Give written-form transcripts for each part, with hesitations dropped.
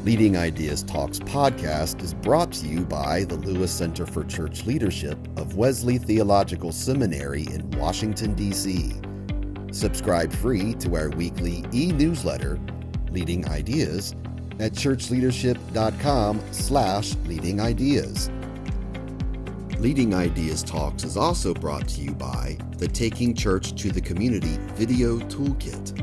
Leading Ideas Talks podcast is brought to you by the Lewis Center for Church Leadership of Wesley Theological Seminary in Washington, D.C. Subscribe free to our weekly e-newsletter, Leading Ideas, at churchleadership.com/leading ideas. Leading Ideas Talks is also brought to you by the Taking Church to the Community Video Toolkit.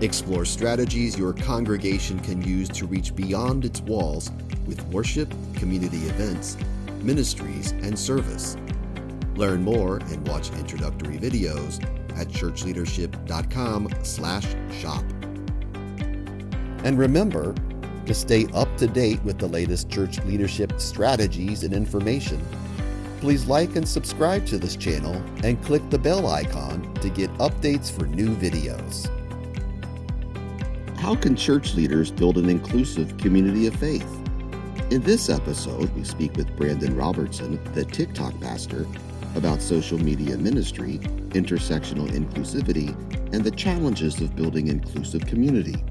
Explore strategies your congregation can use to reach beyond its walls with worship, community events, ministries, and service. Learn more and watch introductory videos at churchleadership.com/shop. And remember, to stay up to date with the latest church leadership strategies and information, please like and subscribe to this channel and click the bell icon to get updates for new videos. How can church leaders build an inclusive community of faith? In this episode, we speak with Brandan Robertson, the TikTok pastor, about social media ministry, intersectional inclusivity, and the challenges of building inclusive community.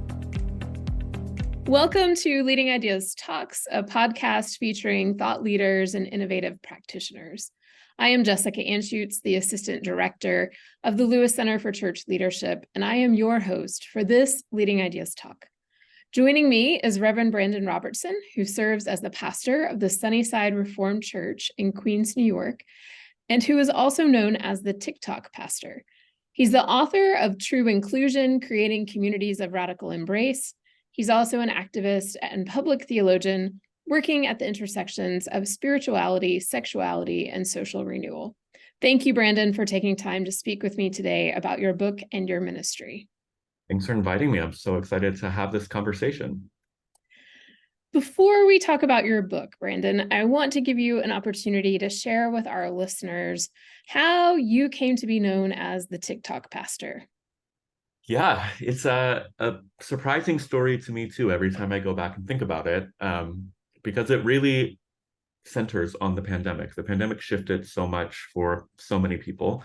Welcome to Leading Ideas Talks, a podcast featuring thought leaders and innovative practitioners. I am Jessica Anschutz, the Assistant Director of the Lewis Center for Church Leadership, and I am your host for this Leading Ideas Talk. Joining me is Reverend Brandan Robertson, who serves as the pastor of the Sunnyside Reformed Church in Queens, New York, and who is also known as the TikTok pastor. He's the author of True Inclusion, Creating Communities of Radical Embrace. He's also an activist and public theologian working at the intersections of spirituality, sexuality, and social renewal. Thank you, Brandan, for taking time to speak with me today about your book and your ministry. Thanks for inviting me. I'm so excited to have this conversation. Before we talk about your book, Brandan, I want to give you an opportunity to share with our listeners how you came to be known as the TikTok pastor. Yeah, it's a surprising story to me too, every time I go back and think about it, because it really centers on the pandemic. The pandemic shifted so much for so many people.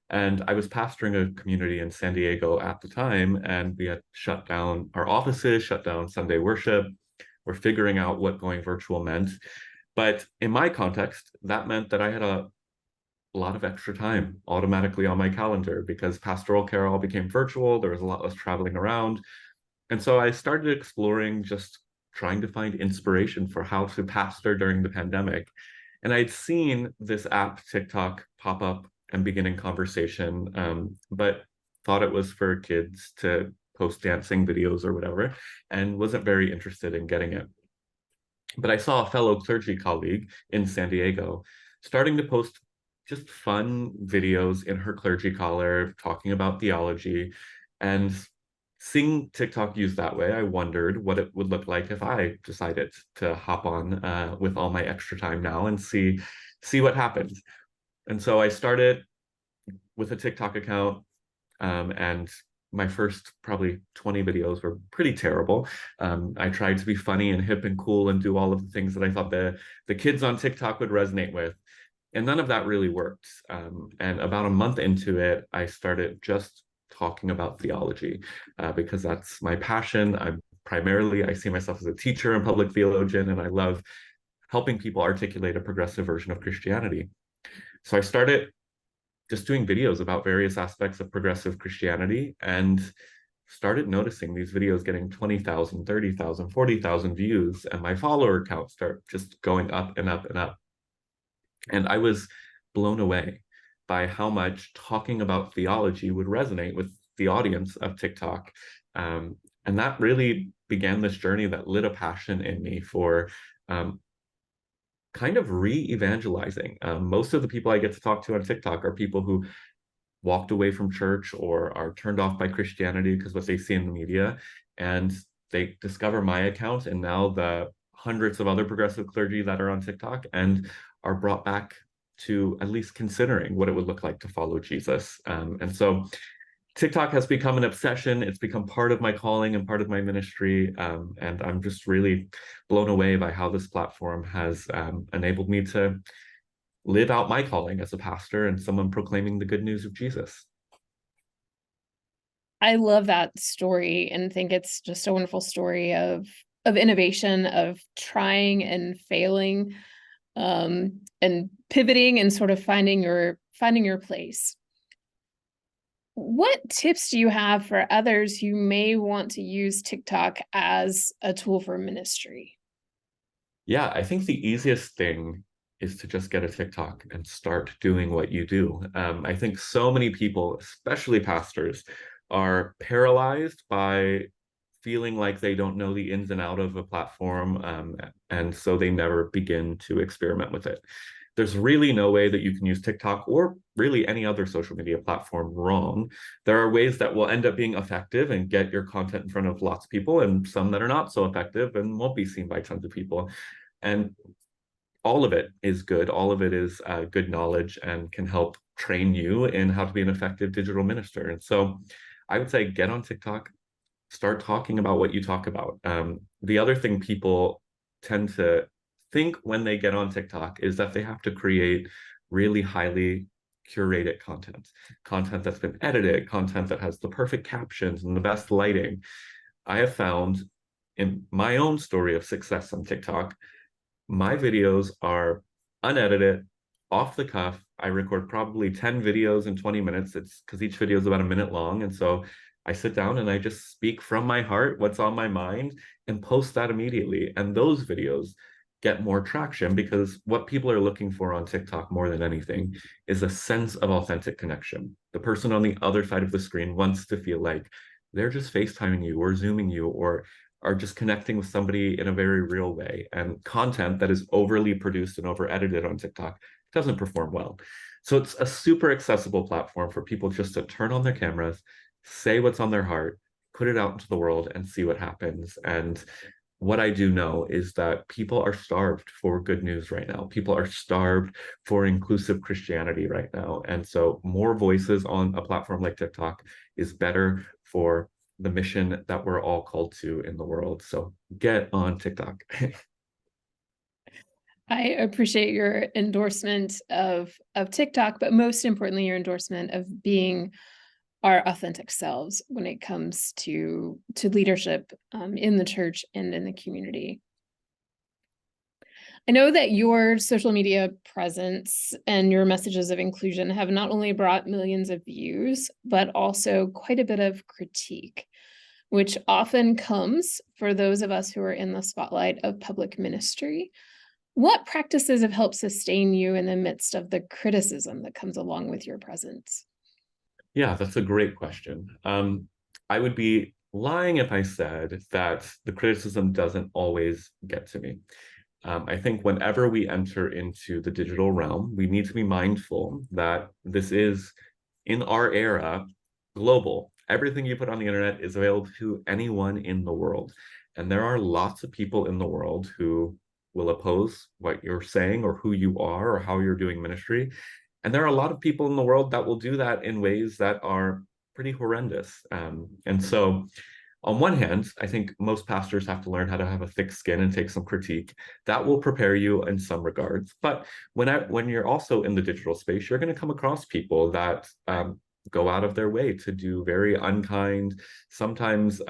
And I was pastoring a community in San Diego at the time, and we had shut down our offices, shut down Sunday worship. We're figuring out what going virtual meant. But in my context, that meant that I had a lot of extra time automatically on my calendar because pastoral care all became virtual. There was a lot less traveling around. And so I started exploring, just trying to find inspiration for how to pastor during the pandemic. And I'd seen this app, TikTok, pop up and begin in conversation, but thought it was for kids to post dancing videos or whatever, and wasn't very interested in getting it. But I saw a fellow clergy colleague in San Diego starting to post just fun videos in her clergy collar, talking about theology, and seeing TikTok used that way, I wondered what it would look like if I decided to hop on with all my extra time now and see what happens. And so I started with a TikTok account, and my first probably 20 videos were pretty terrible. I tried to be funny and hip and cool and do all of the things that I thought the kids on TikTok would resonate with. And none of that really worked. And about a month into it, I started just talking about theology because that's my passion. I see myself as a teacher and public theologian, and I love helping people articulate a progressive version of Christianity. So I started just doing videos about various aspects of progressive Christianity and started noticing these videos getting 20,000, 30,000, 40,000 views, and my follower count start just going up and up and up. And I was blown away by how much talking about theology would resonate with the audience of TikTok. And that really began this journey that lit a passion in me for kind of re-evangelizing. Most of the people I get to talk to on TikTok are people who walked away from church or are turned off by Christianity because what they see in the media, and they discover my account and now the hundreds of other progressive clergy that are on TikTok and are brought back to at least considering what it would look like to follow Jesus. And so TikTok has become an obsession. It's become part of my calling and part of my ministry. And I'm just really blown away by how this platform has enabled me to live out my calling as a pastor and someone proclaiming the good news of Jesus. I love that story and think it's just a wonderful story of innovation, of trying and failing, and pivoting and sort of finding your place. What tips do you have for others who may want to use TikTok as a tool for ministry? Yeah, I think the easiest thing is to just get a TikTok and start doing what you do. I think so many people, especially pastors, are paralyzed by feeling like they don't know the ins and out of a platform, and so they never begin to experiment with it. There's really no way that you can use TikTok or really any other social media platform wrong. There are ways that will end up being effective and get your content in front of lots of people, and some that are not so effective and won't be seen by tons of people. And all of it is good. All of it is good knowledge and can help train you in how to be an effective digital minister. And so I would say get on TikTok, start talking about what you talk about. The other thing people tend to think when they get on TikTok is that they have to create really highly curated content that's been edited, content that has the perfect captions and the best lighting. I have found in my own story of success on TikTok, my videos are unedited, off the cuff. I record probably 10 videos in 20 minutes. It's because each video is about a minute long. And so I sit down and I just speak from my heart, what's on my mind, and post that immediately. And those videos get more traction because what people are looking for on TikTok more than anything is a sense of authentic connection. The person on the other side of the screen wants to feel like they're just FaceTiming you or Zooming you or are just connecting with somebody in a very real way. And content that is overly produced and over edited on TikTok doesn't perform well. So it's a super accessible platform for people just to turn on their cameras, say what's on their heart, put it out into the world and see what happens. And what I do know is that people are starved for good news right now. People are starved for inclusive Christianity right now. And so more voices on a platform like TikTok is better for the mission that we're all called to in the world. So get on TikTok. I appreciate your endorsement of TikTok, but most importantly, your endorsement of being our authentic selves when it comes to leadership in the church and in the community. I know that your social media presence and your messages of inclusion have not only brought millions of views, but also quite a bit of critique, which often comes for those of us who are in the spotlight of public ministry. What practices have helped sustain you in the midst of the criticism that comes along with your presence? Yeah, that's a great question. I would be lying if I said that the criticism doesn't always get to me. I think whenever we enter into the digital realm, we need to be mindful that this is, in our era, global. Everything you put on the internet is available to anyone in the world. And there are lots of people in the world who will oppose what you're saying or who you are or how you're doing ministry. And there are a lot of people in the world that will do that in ways that are pretty horrendous. And so on one hand, I think most pastors have to learn how to have a thick skin and take some critique. That will prepare you in some regards. But when you're also in the digital space, you're going to come across people that go out of their way to do very unkind, sometimes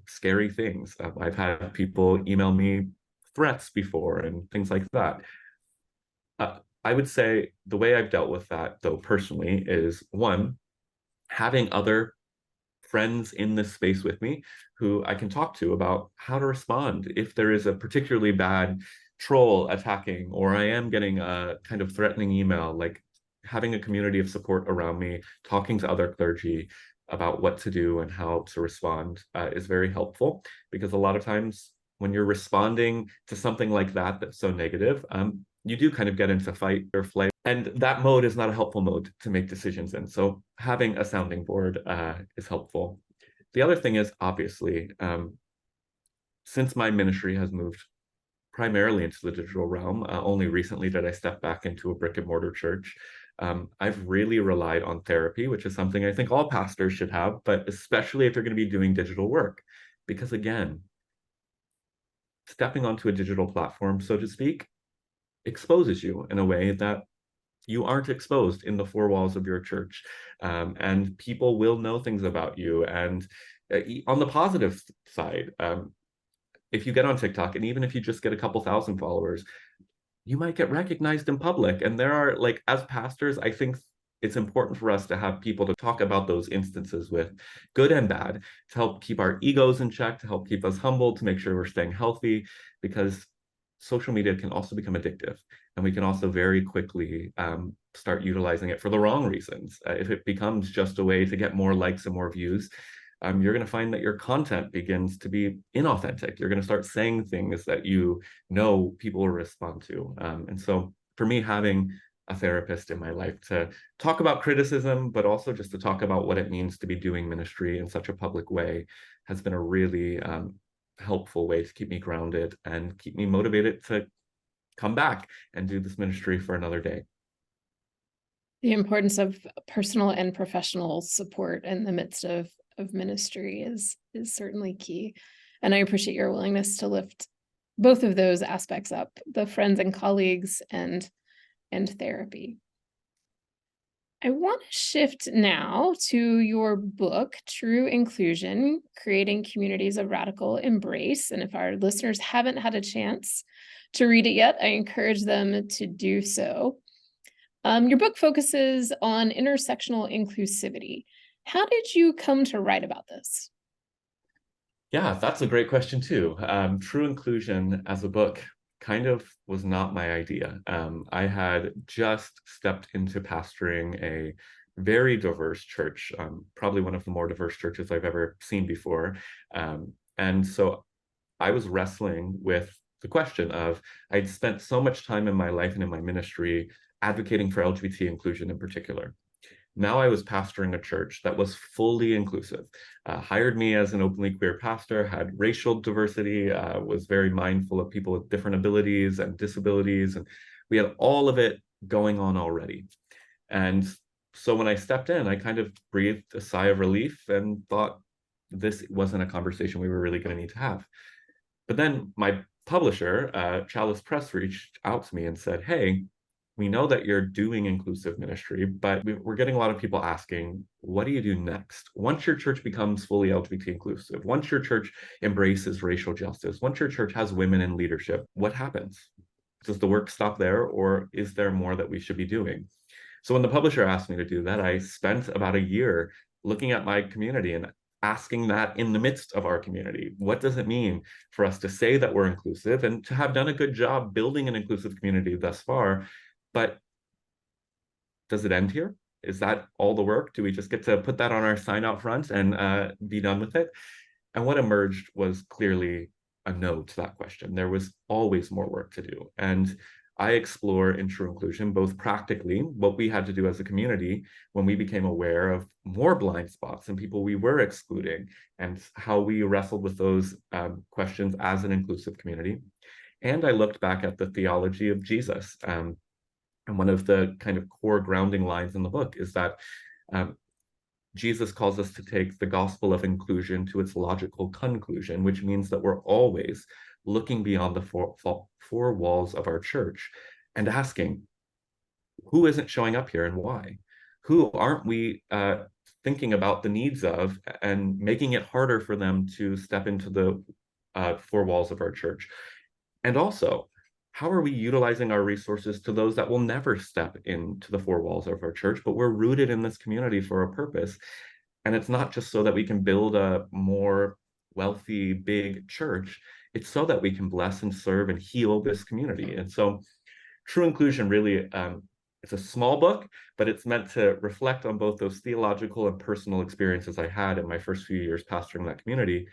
scary things. I've had people email me threats before and things like that. I would say the way I've dealt with that, though, personally, is one, having other friends in this space with me who I can talk to about how to respond if there is a particularly bad troll attacking or I am getting a kind of threatening email, like having a community of support around me, talking to other clergy about what to do and how to respond is very helpful, because a lot of times when you're responding to something like that that's so negative, you do kind of get into fight or flight. And that mode is not a helpful mode to make decisions in. So having a sounding board is helpful. The other thing is, obviously, since my ministry has moved primarily into the digital realm, only recently did I step back into a brick and mortar church. I've really relied on therapy, which is something I think all pastors should have, but especially if you're going to be doing digital work. Because again, stepping onto a digital platform, so to speak, exposes you in a way that you aren't exposed in the four walls of your church. And people will know things about you. And on the positive side, if you get on TikTok, and even if you just get a couple thousand followers, you might get recognized in public. And there are, like, as pastors, I think it's important for us to have people to talk about those instances with, good and bad, to help keep our egos in check, to help keep us humble, to make sure we're staying healthy, because social media can also become addictive. And we can also very quickly start utilizing it for the wrong reasons. If it becomes just a way to get more likes and more views, you're going to find that your content begins to be inauthentic. You're going to start saying things that you know people will respond to. And so for me, having a therapist in my life to talk about criticism, but also just to talk about what it means to be doing ministry in such a public way, has been a really helpful way to keep me grounded and keep me motivated to come back and do this ministry for another day. The importance of personal and professional support in the midst of ministry is certainly key. And I appreciate your willingness to lift both of those aspects up, the friends and colleagues and therapy. I want to shift now to your book, True Inclusion, Creating Communities of Radical Embrace. And if our listeners haven't had a chance to read it yet, I encourage them to do so. Your book focuses on intersectional inclusivity. How did you come to write about this? Yeah, that's a great question too. True Inclusion as a book kind of was not my idea. I had just stepped into pastoring a very diverse church, probably one of the more diverse churches I've ever seen before. And so I was wrestling with the question of, I'd spent so much time in my life and in my ministry advocating for LGBT inclusion in particular. Now I was pastoring a church that was fully inclusive, hired me as an openly queer pastor, had racial diversity, was very mindful of people with different abilities and disabilities. And we had all of it going on already. And so when I stepped in, I kind of breathed a sigh of relief and thought this wasn't a conversation we were really going to need to have. But then my publisher, Chalice Press, reached out to me and said, hey, we know that you're doing inclusive ministry, but we're getting a lot of people asking, what do you do next? Once your church becomes fully LGBT inclusive, once your church embraces racial justice, once your church has women in leadership, what happens? Does the work stop there, or is there more that we should be doing? So when the publisher asked me to do that, I spent about a year looking at my community and asking that in the midst of our community. What does it mean for us to say that we're inclusive and to have done a good job building an inclusive community thus far? But does it end here? Is that all the work? Do we just get to put that on our sign out front and be done with it? And what emerged was clearly a no to that question. There was always more work to do. And I explore in True Inclusion, both practically, what we had to do as a community when we became aware of more blind spots and people we were excluding, and how we wrestled with those questions as an inclusive community. And I looked back at the theology of Jesus. And one of the kind of core grounding lines in the book is that Jesus calls us to take the gospel of inclusion to its logical conclusion, which means that we're always looking beyond the four walls of our church and asking, who isn't showing up here and why? Who aren't we thinking about the needs of and making it harder for them to step into the four walls of our church? And also, how are we utilizing our resources to those that will never step into the four walls of our church, but we're rooted in this community for a purpose? And it's not just so that we can build a more wealthy, big church. It's so that we can bless and serve and heal this community. And so True Inclusion really, it's a small book, but it's meant to reflect on both those theological and personal experiences I had in my first few years pastoring that community.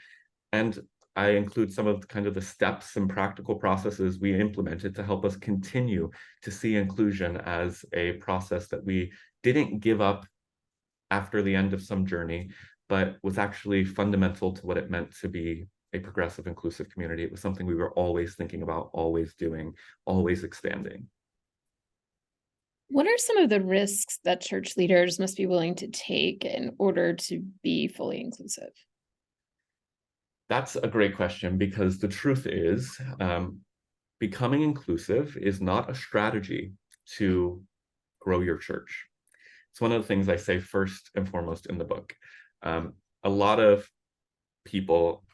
And I include some of kind of the steps and practical processes we implemented to help us continue to see inclusion as a process that we didn't give up after the end of some journey, but was actually fundamental to what it meant to be a progressive, inclusive community. It was something we were always thinking about, always doing, always expanding. What are some of the risks that church leaders must be willing to take in order to be fully inclusive? That's a great question, because the truth is, becoming inclusive is not a strategy to grow your church. It's one of the things I say first and foremost in the book. A lot of people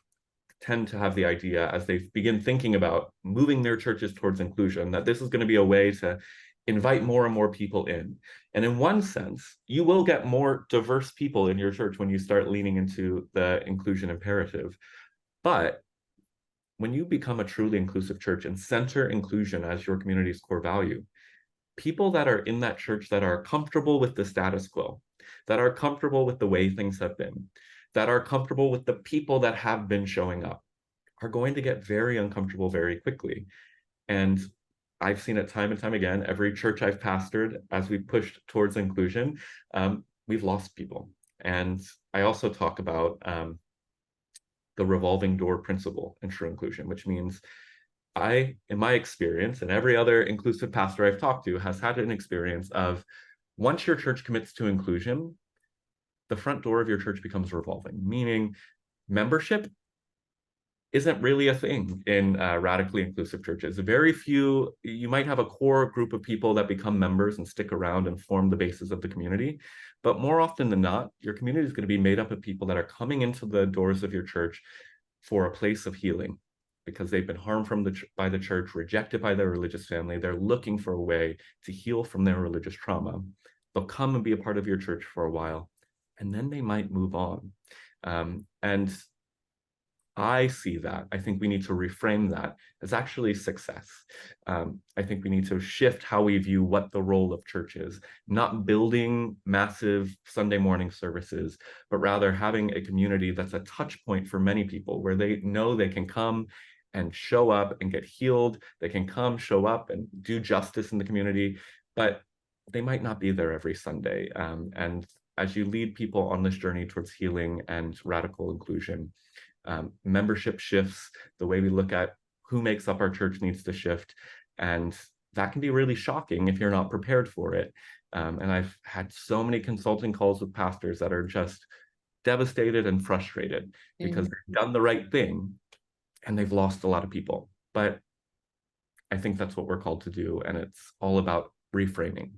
tend to have the idea, as they begin thinking about moving their churches towards inclusion, that this is going to be a way to invite more and more people in. And in one sense, you will get more diverse people in your church when you start leaning into the inclusion imperative. But when you become a truly inclusive church and center inclusion as your community's core value, people that are in that church that are comfortable with the status quo, that are comfortable with the way things have been, that are comfortable with the people that have been showing up, are going to get very uncomfortable very quickly. And I've seen it time and time again. Every church I've pastored, as we pushed towards inclusion, we've lost people. And I also talk about the revolving door principle in true inclusion, which means in my experience, and every other inclusive pastor I've talked to has had an experience of, once your church commits to inclusion, the front door of your church becomes revolving, meaning membership isn't really a thing in radically inclusive churches. Very few, you might have a core group of people that become members and stick around and form the basis of the community. But more often than not, your community is going to be made up of people that are coming into the doors of your church for a place of healing, because they've been harmed by the church, rejected by their religious family. They're looking for a way to heal from their religious trauma. They'll come and be a part of your church for a while, and then they might move on. And I see that. I think we need to reframe that as actually success. I think we need to shift how we view what the role of church is, not building massive Sunday morning services, but rather having a community that's a touch point for many people, where they know they can come and show up and get healed. They can come, show up, and do justice in the community, but they might not be there every Sunday. And as you lead people on this journey towards healing and radical inclusion, membership shifts, the way we look at who makes up our church needs to shift. And that can be really shocking if you're not prepared for it. And I've had so many consulting calls with pastors that are just devastated and frustrated because they've done the right thing and they've lost a lot of people. But I think that's what we're called to do. And it's all about reframing.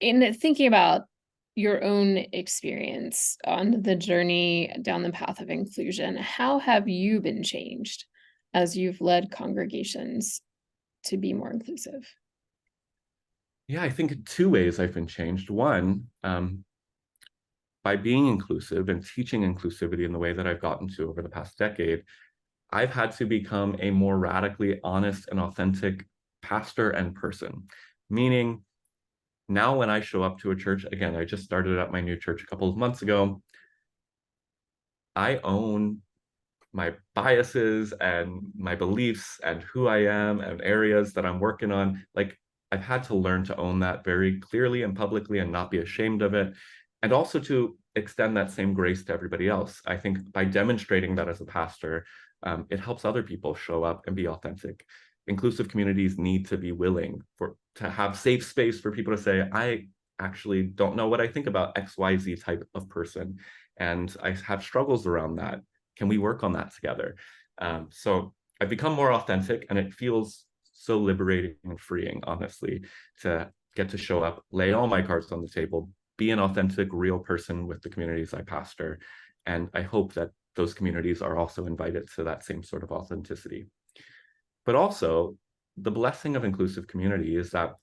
In thinking about your own experience on the journey down the path of inclusion, how have you been changed as you've led congregations to be more inclusive? Yeah, I think in two ways I've been changed. One, by being inclusive and teaching inclusivity in the way that I've gotten to over the past decade, I've had to become a more radically honest and authentic pastor and person. Meaning, now when I show up to a church, again, I just started at my new church a couple of months ago, I own my biases and my beliefs and who I am and areas that I'm working on. Like, I've had to learn to own that very clearly and publicly and not be ashamed of it. And also to extend that same grace to everybody else. I think by demonstrating that as a pastor, it helps other people show up and be authentic. Inclusive communities need to be willing to have safe space for people to say, I actually don't know what I think about XYZ type of person, and I have struggles around that. Can we work on that together? So I've become more authentic, and it feels so liberating and freeing, honestly, to get to show up, lay all my cards on the table, be an authentic, real person with the communities I pastor. And I hope that those communities are also invited to that same sort of authenticity. But also, the blessing of inclusive community is that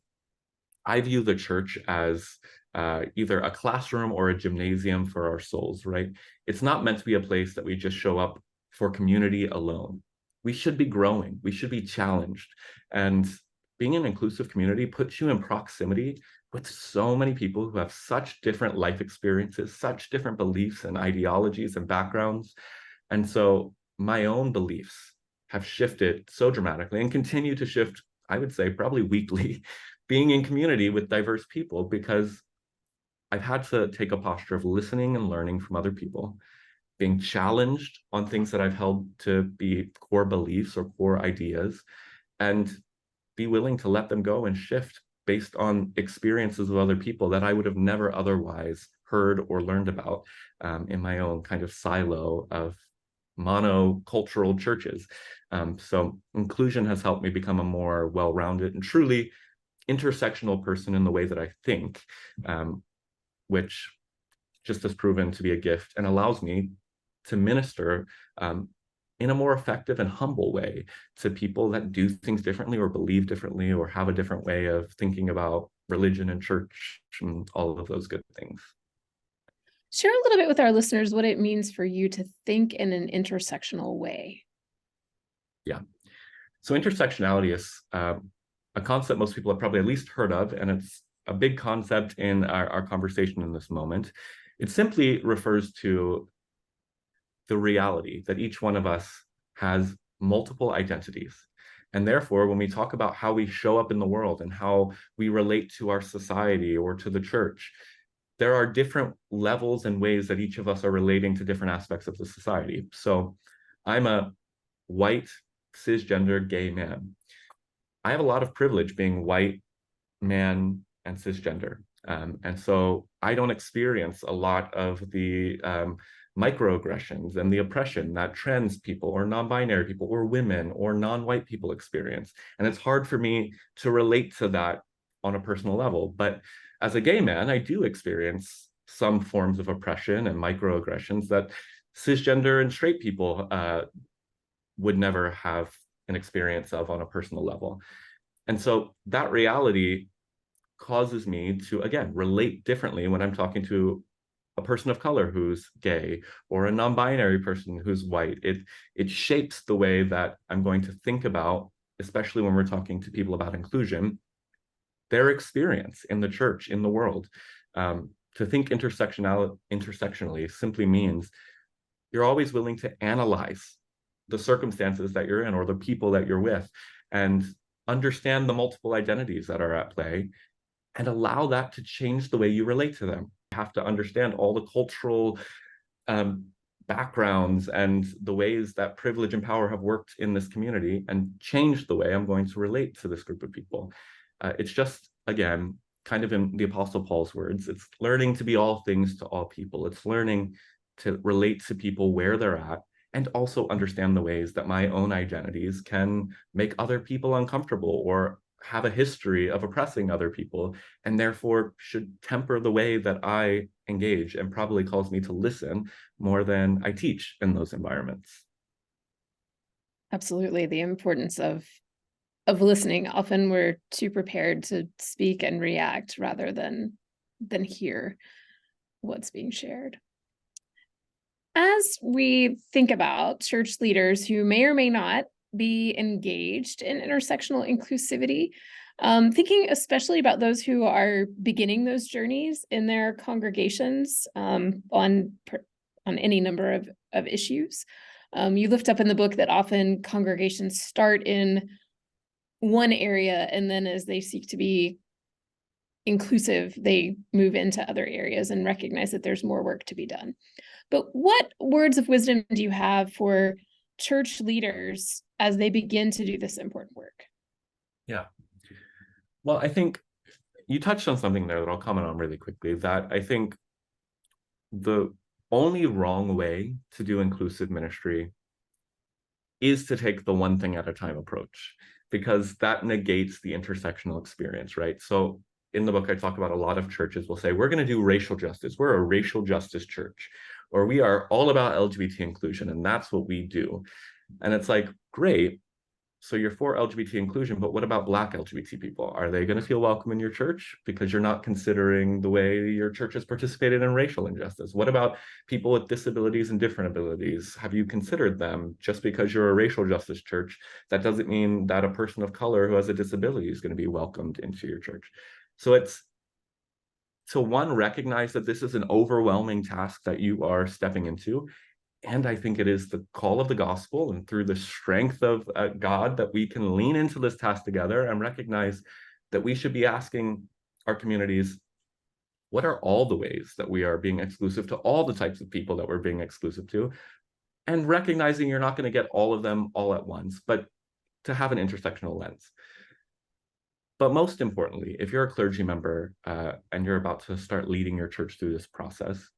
I view the church as either a classroom or a gymnasium for our souls, right? It's not meant to be a place that we just show up for community alone. We should be growing. We should be challenged. And being an inclusive community puts you in proximity with so many people who have such different life experiences, such different beliefs and ideologies and backgrounds. And so my own beliefs have shifted so dramatically and continue to shift, I would say, probably weekly, being in community with diverse people, because I've had to take a posture of listening and learning from other people, being challenged on things that I've held to be core beliefs or core ideas, and be willing to let them go and shift based on experiences of other people that I would have never otherwise heard or learned about in my own kind of silo of monocultural churches. So inclusion has helped me become a more well-rounded and truly intersectional person in the way that I think, which just has proven to be a gift and allows me to minister in a more effective and humble way to people that do things differently or believe differently or have a different way of thinking about religion and church and all of those good things. Share a little bit with our listeners what it means for you to think in an intersectional way. Yeah. So intersectionality is a concept most people have probably at least heard of, and it's a big concept in our conversation in this moment. It simply refers to the reality that each one of us has multiple identities. And therefore, when we talk about how we show up in the world and how we relate to our society or to the church, there are different levels and ways that each of us are relating to different aspects of the society. So I'm a white, cisgender, gay man. I have a lot of privilege being white, man, and cisgender. And so I don't experience a lot of the microaggressions and the oppression that trans people or non-binary people or women or non-white people experience. And it's hard for me to relate to that on a personal level. But as a gay man, I do experience some forms of oppression and microaggressions that cisgender and straight people would never have an experience of on a personal level. And so that reality causes me to, again, relate differently when I'm talking to a person of color who's gay or a non-binary person who's white. It shapes the way that I'm going to think about, especially when we're talking to people about inclusion, their experience in the church, in the world. To think intersectionally simply means you're always willing to analyze the circumstances that you're in or the people that you're with and understand the multiple identities that are at play and allow that to change the way you relate to them. You have to understand all the cultural backgrounds and the ways that privilege and power have worked in this community and change the way I'm going to relate to this group of people. It's just, again, kind of in the Apostle Paul's words, it's learning to be all things to all people. It's learning to relate to people where they're at and also understand the ways that my own identities can make other people uncomfortable or have a history of oppressing other people, and therefore should temper the way that I engage and probably calls me to listen more than I teach in those environments. Absolutely. The importance of listening. Often we're too prepared to speak and react rather than hear what's being shared. As we think about church leaders who may or may not be engaged in intersectional inclusivity, thinking especially about those who are beginning those journeys in their congregations on any number of issues. You lift up in the book that often congregations start in one area, and then as they seek to be inclusive, they move into other areas and recognize that there's more work to be done. But what words of wisdom do you have for church leaders as they begin to do this important work? Yeah. Well, I think you touched on something there that I'll comment on really quickly, that I think the only wrong way to do inclusive ministry is to take the one thing at a time approach, because that negates the intersectional experience, right? So in the book, I talk about a lot of churches will say, we're going to do racial justice. We're a racial justice church, or we are all about LGBT inclusion, and that's what we do. And it's like, great. So you're for LGBT inclusion, but what about Black LGBT people? Are they going to feel welcome in your church because you're not considering the way your church has participated in racial injustice? What about people with disabilities and different abilities? Have you considered them? Just because you're a racial justice church, that doesn't mean that a person of color who has a disability is going to be welcomed into your church. So it's to one, recognize that this is an overwhelming task that you are stepping into. And I think it is the call of the gospel and through the strength of God that we can lean into this task together and recognize that we should be asking our communities, what are all the ways that we are being exclusive to all the types of people that we're being exclusive to? And recognizing you're not going to get all of them all at once, but to have an intersectional lens. But most importantly, if you're a clergy member and you're about to start leading your church through this process,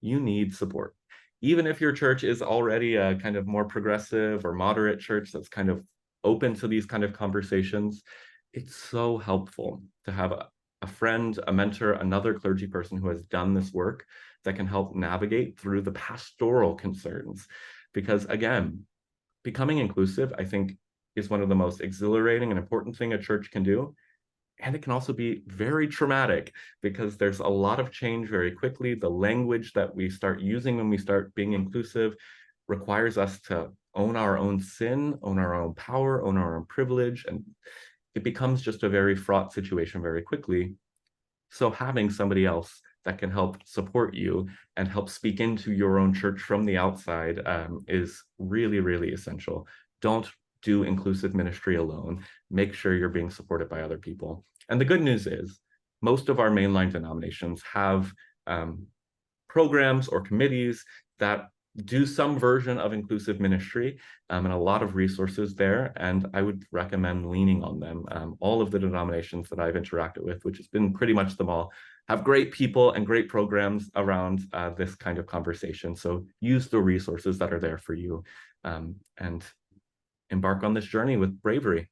you need support. Even if your church is already a kind of more progressive or moderate church that's kind of open to these kind of conversations, it's so helpful to have a friend, a mentor, another clergy person who has done this work that can help navigate through the pastoral concerns. Because again, becoming inclusive, I think, is one of the most exhilarating and important thing a church can do. And it can also be very traumatic because there's a lot of change very quickly. The language that we start using when we start being inclusive requires us to own our own sin, own our own power, own our own privilege, and it becomes just a very fraught situation very quickly. So having somebody else that can help support you and help speak into your own church from the outside is really, really essential. Don't do inclusive ministry alone. Make sure you're being supported by other people. And the good news is most of our mainline denominations have programs or committees that do some version of inclusive ministry and a lot of resources there. And I would recommend leaning on them. All of the denominations that I've interacted with, which has been pretty much them all, have great people and great programs around this kind of conversation. So use the resources that are there for you and embark on this journey with bravery.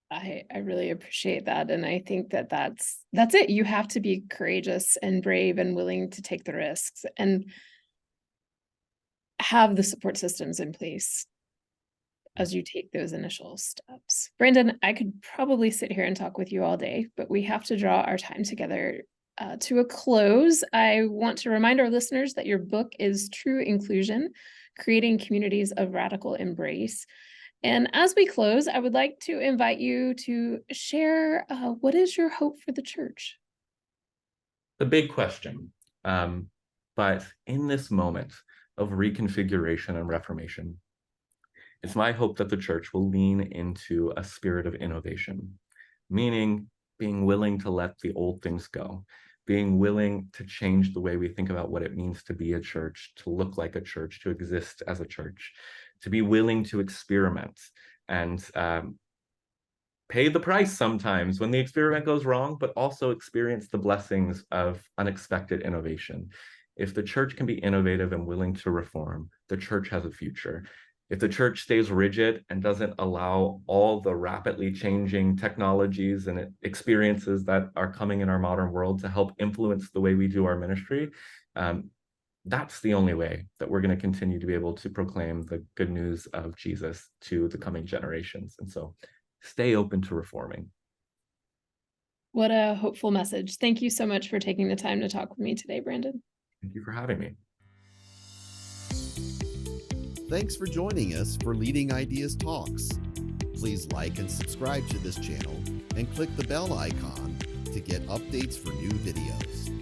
I really appreciate that. And I think that that's it. You have to be courageous and brave and willing to take the risks and have the support systems in place as you take those initial steps. Brandan, I could probably sit here and talk with you all day, but we have to draw our time together to a close. I want to remind our listeners that your book is True Inclusion, Creating Communities of Radical Embrace. And as we close, I would like to invite you to share what is your hope for the church? The big question. But in this moment of reconfiguration and reformation, it's my hope that the church will lean into a spirit of innovation, meaning being willing to let the old things go, being willing to change the way we think about what it means to be a church, to look like a church, to exist as a church, to be willing to experiment and pay the price sometimes when the experiment goes wrong, but also experience the blessings of unexpected innovation. If the church can be innovative and willing to reform, the church has a future. If the church stays rigid and doesn't allow all the rapidly changing technologies and experiences that are coming in our modern world to help influence the way we do our ministry, that's the only way that we're going to continue to be able to proclaim the good news of Jesus to the coming generations. And so stay open to reforming. What a hopeful message. Thank you so much for taking the time to talk with me today, Brandan. Thank you for having me. Thanks for joining us for Leading Ideas Talks. Please like and subscribe to this channel and click the bell icon to get updates for new videos.